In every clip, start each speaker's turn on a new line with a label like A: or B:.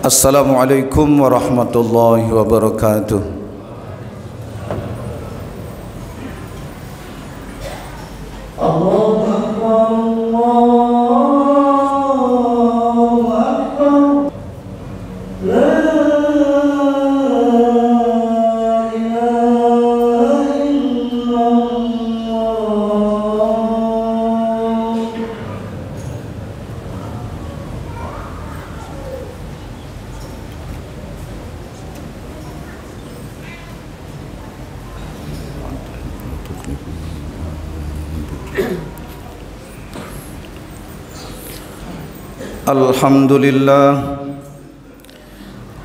A: Assalamualaikum warahmatullahi wabarakatuh.
B: Allahu Akbar, Allahu Akbar. La ilaha illallah.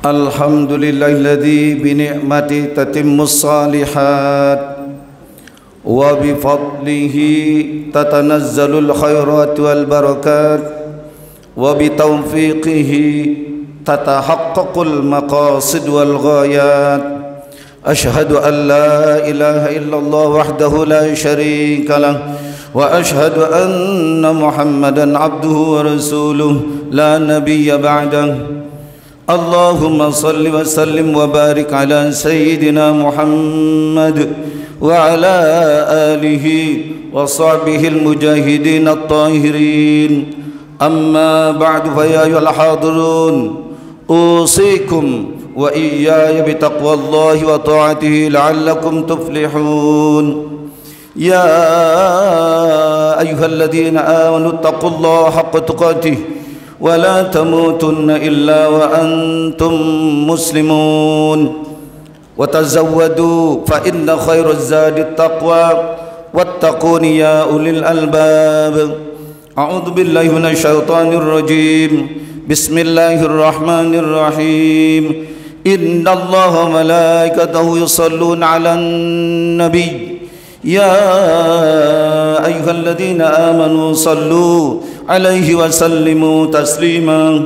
B: Alhamdulillahilladzi bi ni'mati tatimmus shalihat wa bi fadlihi tatanazzalul khairat wal barakat wa bi taufiqihi tatahaqqaqul maqasid wal ghayat. Ashhadu an la ilaha illallah wahdahu la syarika lah wa ashhadu anna Muhammadan abduhu wa rasuluh la nabiyya ba'dah. Allahumma salli wa sallim wa barik ala sayyidina Muhammad wa ala alihi wa sahbihi al-mujahidin at-tahirin. Amma ba'du, fa ya ayyuhal hadirun usikum wa iyaya bi taqwallahi wa ta'atihi la'allakum tuflihun. Ya ayyuhalladzina amanu taqullaha haqqa tuqatih wa la tamutunna illa wa antum muslimun. Wa tazawwadu fa inna khairaz zadi taqwa wattaquni ya ulil albab. A'udzu billahi minasy syaithanir rajim. Bismillahirrahmanirrahim. Innallaha wa malaikatahu yusholluna 'alan nabiy. Ya ayyuhalladzina amanu sallu alaihi wa sallimu taslima.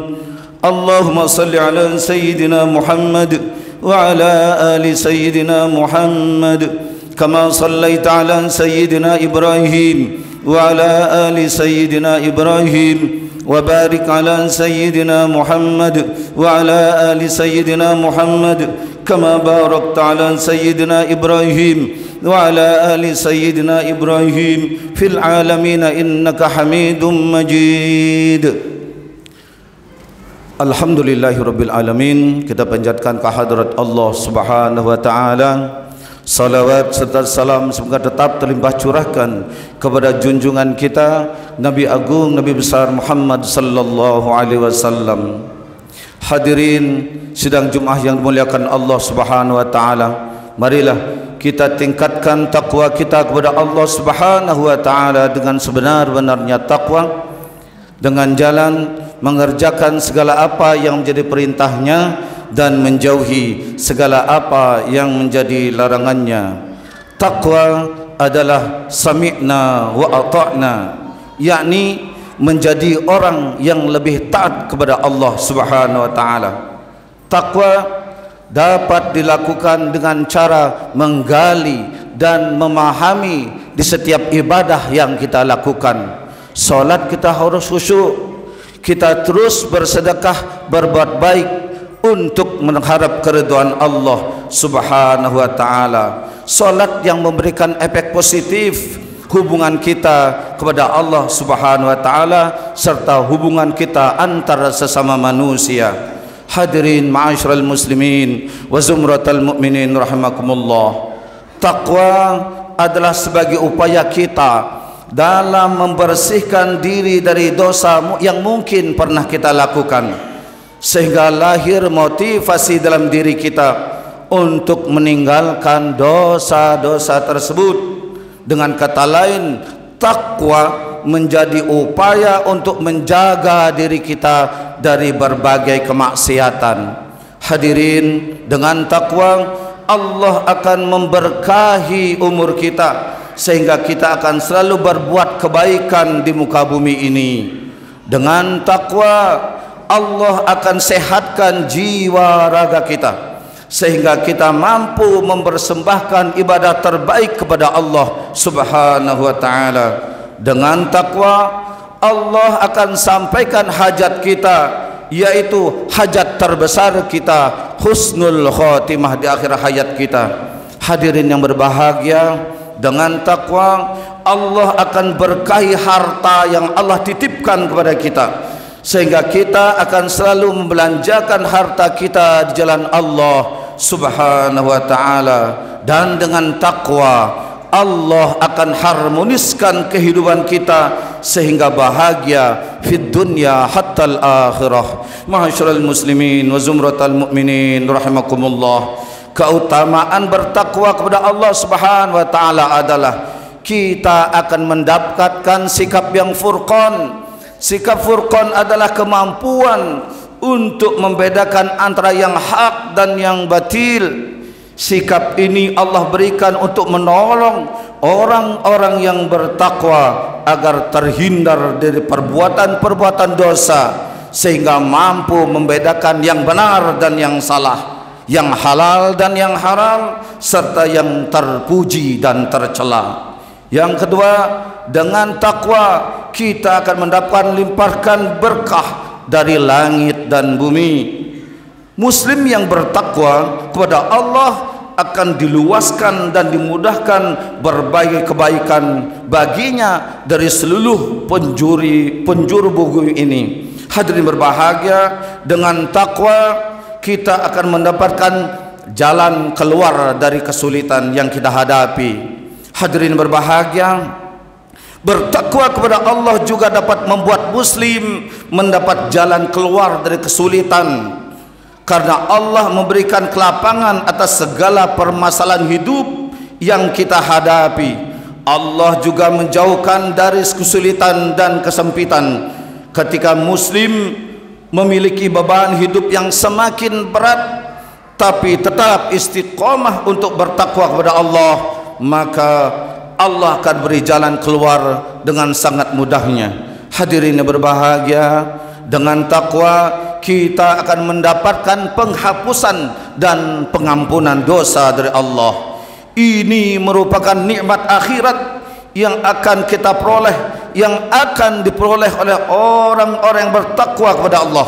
B: Allahumma salli ala sayyidina Muhammad wa ala ali sayyidina Muhammad kama sallaita ala sayyidina Ibrahim wa ala ali sayyidina Ibrahim wa barik ala sayyidina Muhammad wa ala ali sayyidina Muhammad kama barakta ala sayyidina Ibrahim wa ala ali sayyidina Ibrahim fil alamin innaka Hamidum Majid. Alhamdulillahirabbil alamin. Kita panjatkan kehadrat Allah Subhanahu wa taala. Salawat serta salam semoga tetap terlimpah curahkan kepada junjungan kita Nabi agung Nabi besar Muhammad sallallahu alaihi wasallam. Hadirin sidang Jumat yang dimuliakan Allah Subhanahu wa taala, marilah kita tingkatkan takwa kita kepada Allah Subhanahu wa taala dengan sebenar-benarnya takwa, dengan jalan mengerjakan segala apa yang menjadi perintahnya dan menjauhi segala apa yang menjadi larangannya. Takwa adalah sami'na wa ata'na, yakni menjadi orang yang lebih taat kepada Allah Subhanahu wa taala. Takwa dapat dilakukan dengan cara menggali dan memahami di setiap ibadah yang kita lakukan. Solat kita harus khusyuk, kita terus bersedekah, berbuat baik untuk mengharap keridhaan Allah Subhanahu wa taala. Solat yang memberikan efek positif hubungan kita kepada Allah Subhanahu wa taala serta hubungan kita antara sesama manusia. Hadirin ma'asyiral muslimin wa zumratal mu'minin rahimakumullah. Taqwa adalah sebagai upaya kita dalam membersihkan diri dari dosa yang mungkin pernah kita lakukan, sehingga lahir motivasi dalam diri kita untuk meninggalkan dosa-dosa tersebut. Dengan kata lain, takwa menjadi upaya untuk menjaga diri kita dari berbagai kemaksiatan. Hadirin, dengan takwa Allah akan memberkahi umur kita sehingga kita akan selalu berbuat kebaikan di muka bumi ini. Dengan takwa Allah akan sehatkan jiwa raga kita sehingga kita mampu mempersembahkan ibadah terbaik kepada Allah Subhanahu wa taala. Dengan takwa Allah akan sampaikan hajat kita yaitu hajat terbesar kita husnul khotimah di akhir hayat kita. Hadirin yang berbahagia, dengan takwa Allah akan berkahi harta yang Allah titipkan kepada kita, sehingga kita akan selalu membelanjakan harta kita di jalan Allah Subhanahu wa ta'ala. Dan dengan takwa Allah akan harmoniskan kehidupan kita sehingga bahagia fid dunya hatta al-akhirah. Ma'asyiral muslimin wa zumratal mu'minin rahimakumullah. Keutamaan bertakwa kepada Allah Subhanahu wa taala adalah kita akan mendapatkan sikap yang furqan. Sikap furqan adalah kemampuan untuk membedakan antara yang hak dan yang batil. Sikap ini Allah berikan untuk menolong orang-orang yang bertakwa agar terhindar dari perbuatan-perbuatan dosa, sehingga mampu membedakan yang benar dan yang salah, yang halal dan yang haram, serta yang terpuji dan tercela. Yang kedua, dengan takwa kita akan mendapatkan limpahkan berkah dari langit dan bumi. Muslim yang bertakwa kepada Allah akan diluaskan dan dimudahkan berbagai kebaikan baginya dari seluruh penjuru bumi ini. Hadirin berbahagia, dengan takwa kita akan mendapatkan jalan keluar dari kesulitan yang kita hadapi. Hadirin berbahagia, bertakwa kepada Allah juga dapat membuat muslim mendapat jalan keluar dari kesulitan, karena Allah memberikan kelapangan atas segala permasalahan hidup yang kita hadapi. Allah juga menjauhkan dari kesulitan dan kesempitan. Ketika muslim memiliki beban hidup yang semakin berat tapi tetap istiqomah untuk bertakwa kepada Allah, maka Allah akan beri jalan keluar dengan sangat mudahnya. Hadirin yang berbahagia, dengan takwa kita akan mendapatkan penghapusan dan pengampunan dosa dari Allah. Ini merupakan nikmat akhirat yang akan kita peroleh, yang akan diperoleh oleh orang-orang yang bertakwa kepada Allah,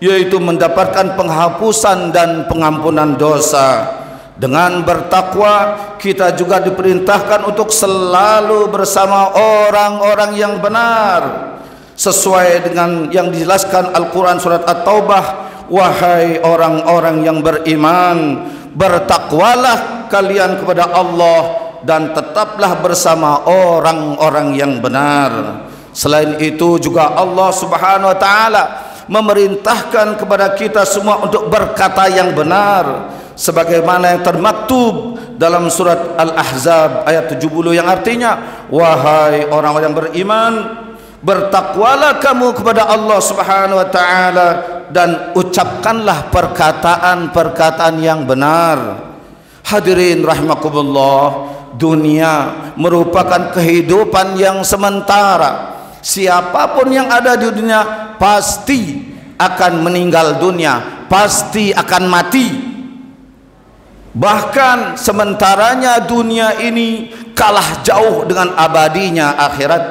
B: yaitu mendapatkan penghapusan dan pengampunan dosa. Dengan bertakwa kita juga diperintahkan untuk selalu bersama orang-orang yang benar, sesuai dengan yang dijelaskan Al-Quran surat At-Taubah. Wahai orang-orang yang beriman, bertakwalah kalian kepada Allah dan tetaplah bersama orang-orang yang benar. Selain itu juga Allah Subhanahu wa taala memerintahkan kepada kita semua untuk berkata yang benar, sebagaimana yang termaktub dalam surat Al-Ahzab ayat 70 yang artinya, wahai orang-orang yang beriman, bertakwalah kamu kepada Allah Subhanahu wa taala dan ucapkanlah perkataan-perkataan yang benar. Hadirin rahimakumullah, dunia merupakan kehidupan yang sementara. Siapapun yang ada di dunia pasti akan meninggal dunia, pasti akan mati. Bahkan sementaranya dunia ini kalah jauh dengan abadinya akhirat,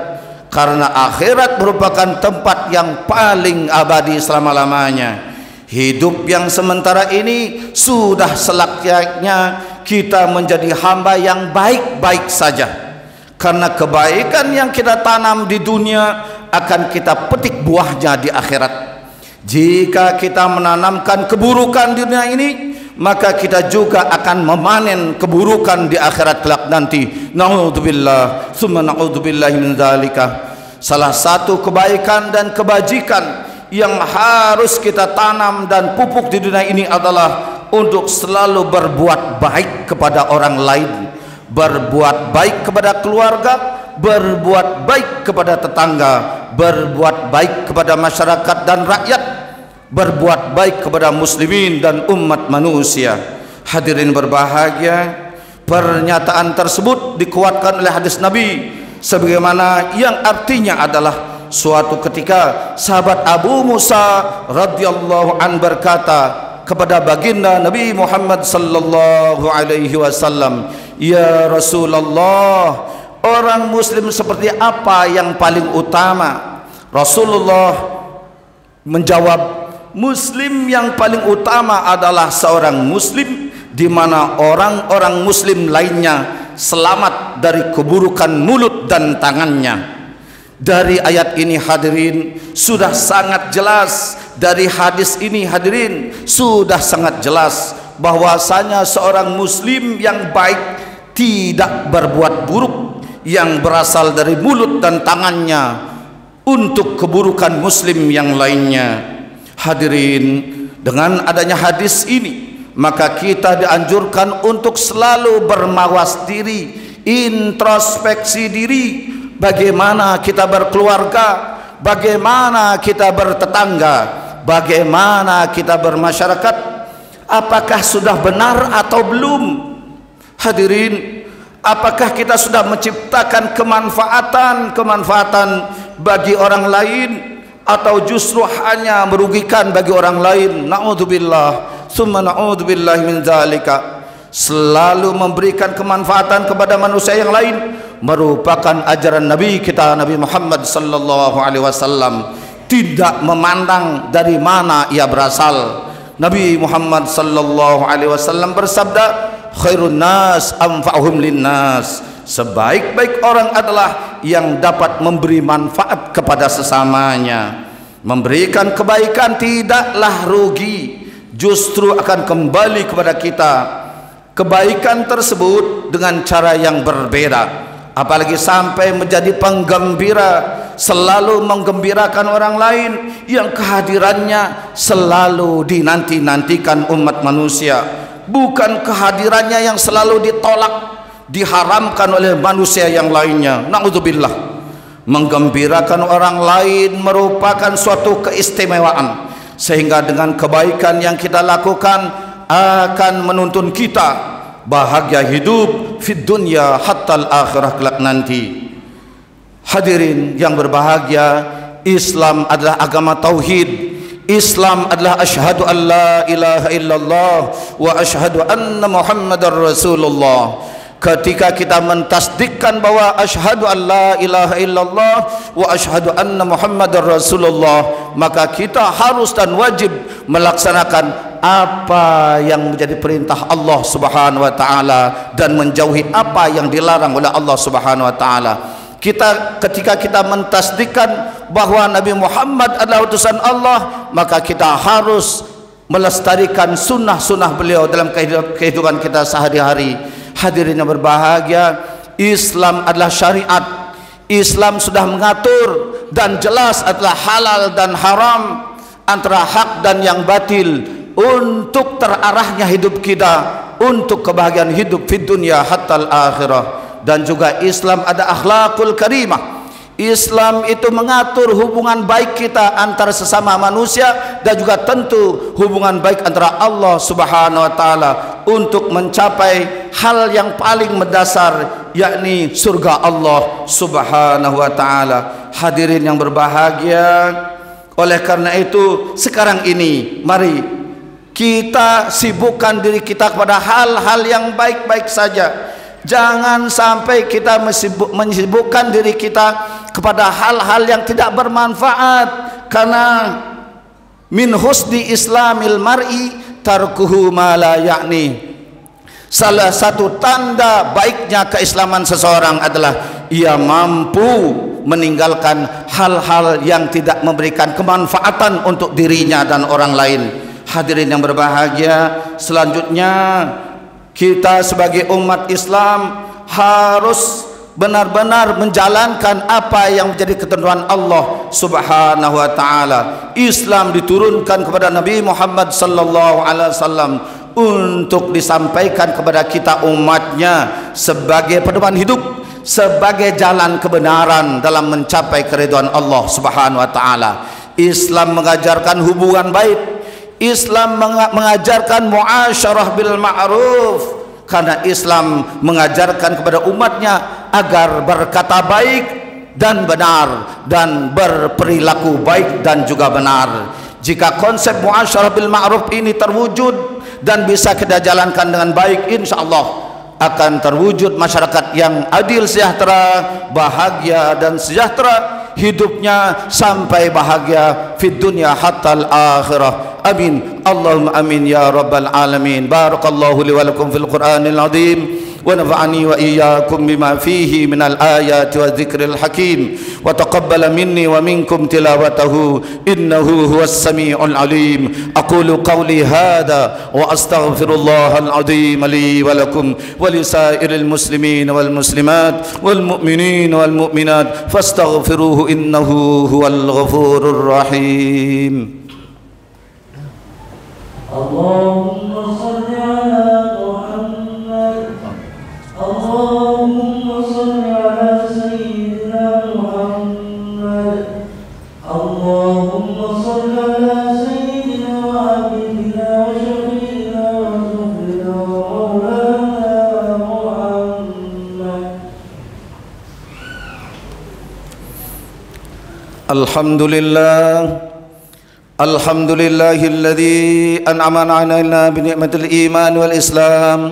B: karena akhirat merupakan tempat yang paling abadi selama-lamanya. Hidup yang sementara ini sudah selayaknya kita menjadi hamba yang baik-baik saja, karena kebaikan yang kita tanam di dunia akan kita petik buahnya di akhirat. Jika kita menanamkan keburukan di dunia ini, maka kita juga akan memanen keburukan di akhirat kelak nanti. Na'udzubillah, summa na'udzubillah min dzalika. Salah satu kebaikan dan kebajikan yang harus kita tanam dan pupuk di dunia ini adalah untuk selalu berbuat baik kepada orang lain, berbuat baik kepada keluarga, berbuat baik kepada tetangga, berbuat baik kepada masyarakat dan rakyat, berbuat baik kepada muslimin dan umat manusia. Hadirin berbahagia, pernyataan tersebut dikuatkan oleh hadis Nabi, sebagaimana yang artinya adalah suatu ketika sahabat Abu Musa radhiyallahu an berkata kepada baginda Nabi Muhammad sallallahu alaihi wasallam, "Ya Rasulullah, orang muslim seperti apa yang paling utama?" Rasulullah menjawab, Muslim yang paling utama adalah seorang Muslim, di mana orang-orang Muslim lainnya selamat dari keburukan mulut dan tangannya. Dari ayat ini hadirin sudah sangat jelas, dari hadis ini hadirin sudah sangat jelas bahwasanya seorang Muslim yang baik tidak berbuat buruk yang berasal dari mulut dan tangannya untuk keburukan Muslim yang lainnya. Hadirin, dengan adanya hadis ini maka kita dianjurkan untuk selalu bermawas diri, introspeksi diri, bagaimana kita berkeluarga, bagaimana kita bertetangga, bagaimana kita bermasyarakat, apakah sudah benar atau belum. Hadirin, apakah kita sudah menciptakan kemanfaatan bagi orang lain, atau justru hanya merugikan bagi orang lain? Na'udzubillah, summa na'udzubillahi min dzalika. Selalu memberikan kemanfaatan kepada manusia yang lain merupakan ajaran Nabi kita, Nabi Muhammad sallallahu alaihi wasallam. Tidak memandang dari mana ia berasal. Nabi Muhammad sallallahu alaihi wasallam bersabda, khairun nas anfa'uhum linnas. Sebaik-baik orang adalah yang dapat memberi manfaat kepada sesamanya. Memberikan kebaikan tidaklah rugi, justru akan kembali kepada kita kebaikan tersebut dengan cara yang berbeda. Apalagi sampai menjadi penggembira, selalu menggembirakan orang lain yang kehadirannya selalu dinanti-nantikan umat manusia, bukan kehadirannya yang selalu ditolak, diharamkan oleh manusia yang lainnya. Na'udzubillah. Menggembirakan orang lain merupakan suatu keistimewaan, sehingga dengan kebaikan yang kita lakukan akan menuntun kita bahagia hidup fid dunya hatta al-akhirah kelak nanti. Hadirin yang berbahagia, Islam adalah agama tauhid. Islam adalah asyhadu an la ilaha illallah wa asyhadu anna muhammadar rasulullah. Ketika kita mentasdikkan bahwa asyhadu an la ilaha illallah wa asyhadu anna muhammadar rasulullah, maka kita harus dan wajib melaksanakan apa yang menjadi perintah Allah Subhanahu wa taala dan menjauhi apa yang dilarang oleh Allah Subhanahu wa taala. Ketika kita mentasdikkan bahwa Nabi Muhammad adalah utusan Allah, maka kita harus melestarikan sunnah-sunnah beliau dalam kehidupan kita sehari-hari. Hadirin yang berbahagia, Islam adalah syariat. Islam sudah mengatur dan jelas adalah halal dan haram, antara hak dan yang batil, untuk terarahnya hidup kita untuk kebahagiaan hidup fid dunya hatta al-akhirah. Dan juga Islam ada akhlakul karimah. Islam itu mengatur hubungan baik kita antara sesama manusia, dan juga tentu hubungan baik antara Allah Subhanahu wa taala untuk mencapai hal yang paling mendasar, yakni surga Allah Subhanahu wa taala. Hadirin yang berbahagia, oleh karena itu sekarang ini mari kita sibukkan diri kita kepada hal-hal yang baik-baik saja. Jangan sampai kita menyibukkan diri kita kepada hal-hal yang tidak bermanfaat, karena min husni islamil mar'i tarkuhu ma la ya'ni. Salah satu tanda baiknya keislaman seseorang adalah ia mampu meninggalkan hal-hal yang tidak memberikan kemanfaatan untuk dirinya dan orang lain. Hadirin yang berbahagia, selanjutnya kita sebagai umat Islam harus benar-benar menjalankan apa yang menjadi ketentuan Allah Subhanahu wa taala. Islam diturunkan kepada Nabi Muhammad sallallahu alaihi wasallam untuk disampaikan kepada kita umatnya sebagai pedoman hidup, sebagai jalan kebenaran dalam mencapai keridhaan Allah Subhanahu wa taala. Islam mengajarkan hubungan baik. Islam mengajarkan muasyarah bil ma'ruf, karena Islam mengajarkan kepada umatnya agar berkata baik dan benar, dan berperilaku baik dan juga benar. Jika konsep muasyarah bil ma'ruf ini terwujud dan bisa kita jalankan dengan baik, insyaallah akan terwujud masyarakat yang adil, sejahtera, bahagia dan sejahtera, hidupnya sampai bahagia fid dunya hatta al-akhirah. Amin. Allahumma amin ya rabbal alamin. Barakallahu li wa lakum fil Qur'anil azim wa nafa'ani wa iyyakum bima fihi minal ayati wa dzikril hakim wa taqabbala minni wa minkum tilawatahu innahu huwas samiul alim. Aqulu qawli hadha wa astaghfirullahal azim li wa lakum wa lisairil muslimin wal muslimat wal mu'minin wal mu'minat fastaghfiruhu innahu huwal ghafurur rahim.
C: Allahumma salli ala Muhammad. Allahumma salli ala Sayyidina Muhammad. Allahumma salli ala Sayyidina wa Habibina wa Syafi'ina wa Zufrina wa Maulana Muhammad.
B: Alhamdulillah. الحمد لله الذي أنعم علينا بنعمة الإيمان والإسلام.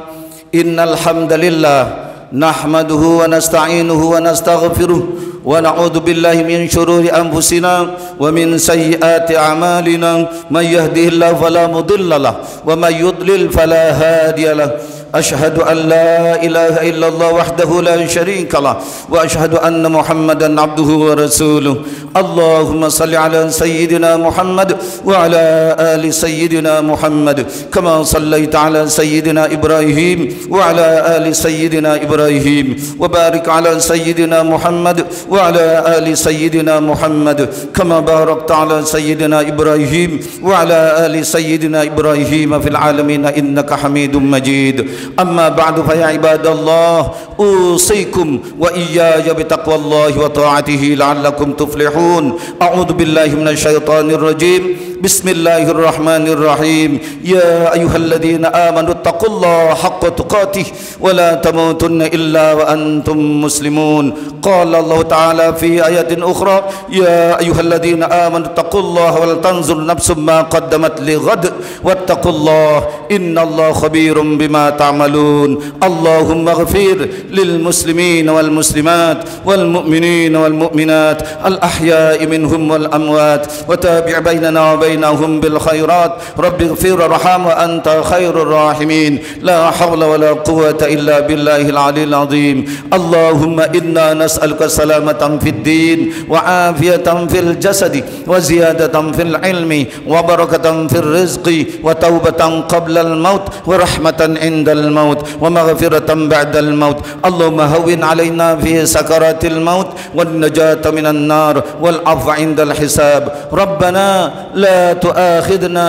B: إن الحمد لله نحمده ونستعينه ونستغفره ونعوذ بالله من شرور أنفسنا ومن سيئات أعمالنا. من يهده الله فلا مضل له ومن يضلل فلا هادي له. أشهد أن لا إله إلا الله وحده لا شريك له وأشهد أن محمدا عبده ورسوله. اللهم صل على سيدنا محمد وعلى آل سيدنا محمد كما صليت على سيدنا إبراهيم وعلى آل سيدنا إبراهيم وبارك على سيدنا محمد وعلى آل سيدنا محمد كما باركت على سيدنا إبراهيم وعلى آل سيدنا إبراهيم في العالمين إنك حميد مجيد. أما بعد فيا عباد الله أوصيكم وإياي بتقوى الله وطاعته لعلكم تفلحون. أعوذ بالله من الشيطان الرجيم. بسم الله الرحمن الرحيم. يا أيها الذين آمنوا اتقوا الله حق تقاته ولا تموتن إلا وأنتم مسلمون. قال الله تعالى في آية أخرى يا أيها الذين آمنوا اتقوا الله ولتنظر نفس ما قدمت لغد واتقوا الله إن الله خبير بما تعملون. اللهم اغفر للمسلمين والمسلمات والمؤمنين والمؤمنات الأحياء منهم والأموات وتابع بيننا وبينهم بالخيرات. رب اغفر وارحم وأنت خير الراحمين. لا حول ولا قوة إلا بالله العلي العظيم. اللهم إنا نسألك سلامة في الدين وعافية في الجسد وزيادة في العلم وبركة في الرزق وتوبة قبل الموت ورحمة عند الموت ومغفرة بعد الموت. اللهم هون علينا في سكرات الموت والنجاة من النار والعفو عند الحساب. ربنا لا تؤاخذنا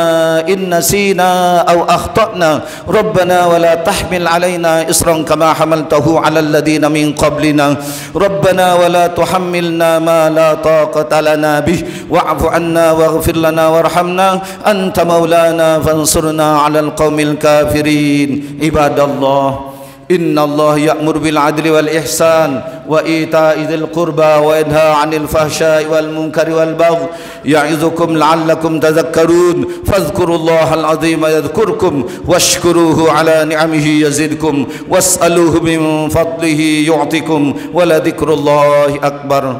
B: إن نسينا أو أخطأنا. ربنا ولا تحمل علينا إصرا كما حملته على الذين من قبلنا. ربنا ولا تحملنا ما لا طاقة لنا به واعف عنا واغفر لنا وارحمنا أنت مولانا فانصرنا على القوم الكافرين. عباد الله إن الله يأمر بالعدل والإحسان وإيتاء ذي القربى وينهى عن الفحشاء والمنكر والبغي يعظكم لعلكم تذكرون. فاذكروا الله العظيم يذكركم واشكروه على نعمه يزدكم واسألوه من فضله يعطكم ولذكر الله أكبر.